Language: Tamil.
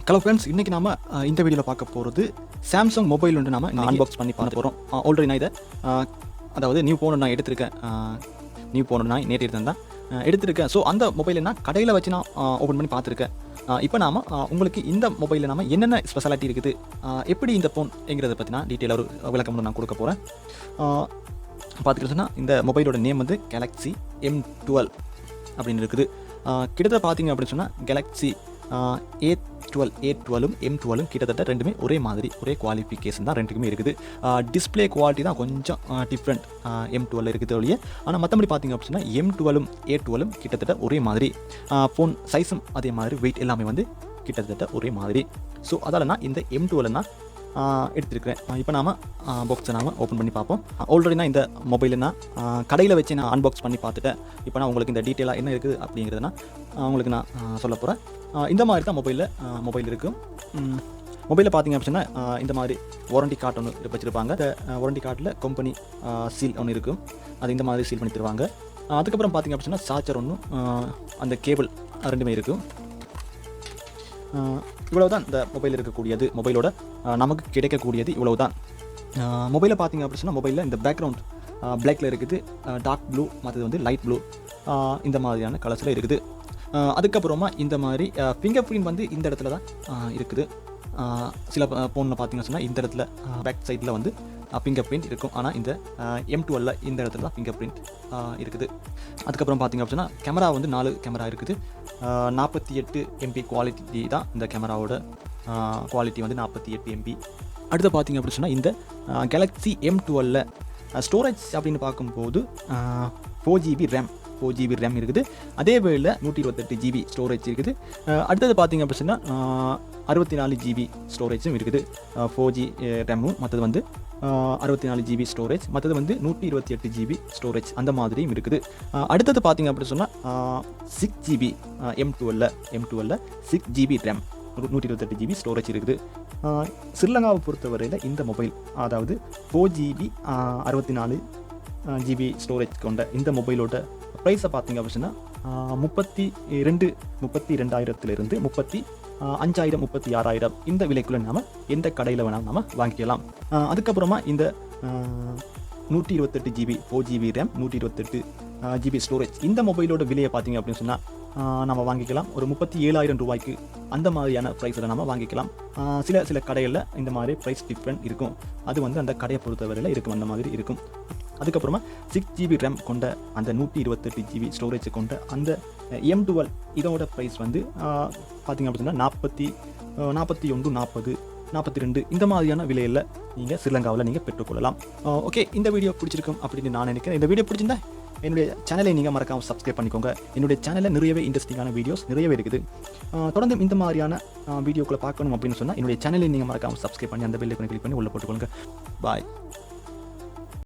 ஹலோ ஃப்ரெண்ட்ஸ், இன்றைக்கி நாம் இந்த வீடியோவில் பார்க்க போகிறது சாம்சங் மொபைல் ஒன்று நாம் அன்பாக்ஸ் பண்ணி பார்க்க போகிறோம். ஆல்ரெடி நான் இதை அதாவது நியூ ஃபோன் நான் எடுத்திருக்கேன். நியூ ஃபோன் நான் நேற்று எடுத்திருக்கேன். ஸோ அந்த மொபைலை நான் கடையில் வச்சு நான் ஓப்பன் பண்ணி பார்த்துருக்கேன். இப்போ நாம் உங்களுக்கு இந்த மொபைலில் நாம் என்னென்ன ஸ்பெஷாலிட்டி இருக்குது, எப்படி இந்த ஃபோன்ங்கிறத பற்றி நான் டீட்டெயிலாக ஒரு விளக்கம் நான் கொடுக்க போகிறேன். பார்த்துக்கிட்டோன்னா இந்த மொபைலோட நேம் வந்து கேலக்ஸி M12 அப்படின்னு இருக்குது. கிட்டத்தட்ட பார்த்தீங்க அப்படின்னு சொன்னால் கேலக்ஸி A12ம் M12ம் கிட்டத்தட்ட ரெண்டுமே ஒரே மாதிரி ஒரே குவாலிஃபிகேஷன் தான் ரெண்டுக்குமே இருக்குது. டிஸ்பிளே குவாலிட்டி தான் கொஞ்சம் டிஃப்ரெண்ட் M12 இருக்குது ஒழிய. ஆனால் மற்றபடி பார்த்திங்க அப்படின்னா M12ம் A12ம் கிட்டத்தட்ட ஒரே மாதிரி. ஃபோன் சைஸும் அதே மாதிரி, வெயிட் எல்லாமே வந்து கிட்டத்தட்ட ஒரே மாதிரி. ஸோ அதால் நான் இந்த M12 நான் எடுத்துருக்கிறேன். இப்போ நாம் பாக்ஸை நாம் ஓப்பன் பண்ணி பார்ப்போம். ஆல்ரெடி நான் இந்த மொபைலை நான் கடையில் வச்சு நான் அன்பாக்ஸ் பண்ணி பார்த்துட்டேன். இப்போ நான் உங்களுக்கு இந்த டீட்டெயிலாக என்ன இருக்குது அப்படிங்கிறத நான் உங்களுக்கு நான் சொல்ல போகிறேன். இந்த மாதிரி தான் மொபைல் இருக்குது. மொபைலில் பார்த்திங்க அப்படின்னா இந்த மாதிரி வாரண்டி கார்டு ஒன்று வச்சுருப்பாங்க. இந்த வாரண்டி கார்டில் கம்பெனி சீல் ஒன்று இருக்கும். அது இந்த மாதிரி சீல் பண்ணி தருவாங்க. அதுக்கப்புறம் பார்த்திங்க அப்படின்னா சார்ஜர் ஒன்று, அந்த கேபிள் ரெண்டுமே இருக்கும். இவ்வளவு தான் இந்த மொபைல் இருக்கக்கூடியது. மொபைலோட நமக்கு கிடைக்கக்கூடியது இவ்வளவு தான். மொபைலை பார்த்திங்க அப்படின்னா மொபைலில் இந்த பேக்ரவுண்ட் பிளாக்ல இருக்குது, டார்க் ப்ளூ, மற்றது வந்து லைட் ப்ளூ, இந்த மாதிரியான கலர்ஸில் இருக்குது. அதுக்கப்புறமா இந்த மாதிரி ஃபிங்கர் பிரிண்ட் வந்து இந்த இடத்துல தான் இருக்குது. சில ஃபோனில் பார்த்திங்கன்னா சொன்னால் இந்த இடத்துல பேக் சைடில் வந்து ஃபிங்கர் பிரிண்ட் இருக்கும். ஆனால் இந்த M12ல் இந்த இடத்துல தான் ஃபிங்கர் பிரிண்ட் இருக்குது. அதுக்கப்புறம் பார்த்திங்க அப்படின்னா கேமரா வந்து 4 கேமரா இருக்குது. 48 MP குவாலிட்டி தான் இந்த கேமராவோட குவாலிட்டி வந்து 48 MP. அடுத்து பார்த்திங்க அப்படின்னு சொன்னால் இந்த கேலக்ஸி M12ல் ஸ்டோரேஜ் அப்படின்னு பார்க்கும்போது 4GB RAM இருக்குது. அதே வேளையில் 128GB ஸ்டோரேஜ் இருக்குது. அடுத்தது பார்த்திங்க அப்படின்னா 64GB ஸ்டோரேஜும் இருக்குது. 4G ரேமும், மற்றது வந்து 64GB ஸ்டோரேஜ், மற்றது வந்து 128GB ஸ்டோரேஜ் அந்த மாதிரியும் இருக்குது. அடுத்தது பார்த்திங்க அப்படின்னு சொன்னால் 6GB M12ல் 6GB RAM, 128GB storage இருக்குது. ஸ்ரீலங்காவை பொறுத்தவரையில் இந்த மொபைல், அதாவது 4GB 64GB ஸ்டோரேஜ் கொண்ட இந்த மொபைலோட ப்ரைஸை பார்த்திங்க அப்படின்னா 32,000 35,000 36,000 இந்த விலைக்குள்ளே நாம் எந்த கடையில் வேணாலும் நாம் வாங்கிக்கலாம். அதுக்கப்புறமா இந்த 128GB 4GB RAM 128GB storage இந்த மொபைலோட விலையை பார்த்திங்க அப்படின்னு சொன்னால் நம்ம வாங்கிக்கலாம் ஒரு 37,000 ரூபாய்க்கு. அந்த மாதிரியான ப்ரைஸில் நம்ம வாங்கிக்கலாம். சில கடைகளில் இந்த மாதிரி ப்ரைஸ் டிஃப்ரெண்ட் இருக்கும். அது வந்து அந்த கடையை பொறுத்தவரையில் இருக்கும், அந்த மாதிரி இருக்கும். அதுக்கப்புறமா 6GB ரேம் கொண்ட அந்த 128GB ஸ்டோரேஜ் கொண்ட அந்த M12 இதோட ப்ரைஸ் வந்து பார்த்திங்க அப்படின்னா 41, 40, 42 இந்த மாதிரியான விலையில் நீங்கள் ஸ்ரீலங்காவில் நீங்கள் பெற்றுக்கொள்ளலாம். ஓகே, இந்த வீடியோ பிடிச்சிருக்கும் அப்படின்னு நான் நினைக்கிறேன். இந்த வீடியோ பிடிச்சிருந்தா என்னுடைய சேனலை நீங்கள் மறக்காமல் சப்ஸ்கிரைப் பண்ணிக்கோங்க. என்னுடைய சேனலில் நிறையவே இன்ட்ரெஸ்டிங்கான வீடியோஸ் நிறையவே இருக்குது. தொடர்ந்து இந்த மாதிரியான வீடியோக்களை பார்க்கணும் அப்படின்னு சொன்னால் என்னுடைய சேனலை நீங்கள் மறக்காமல் சப்ஸ்கிரைப் பண்ணி அந்த பெல் ஐகானை கிளிக் பண்ணி உள்ளே போட்டுக்கொள்ளுங்க. பாய்.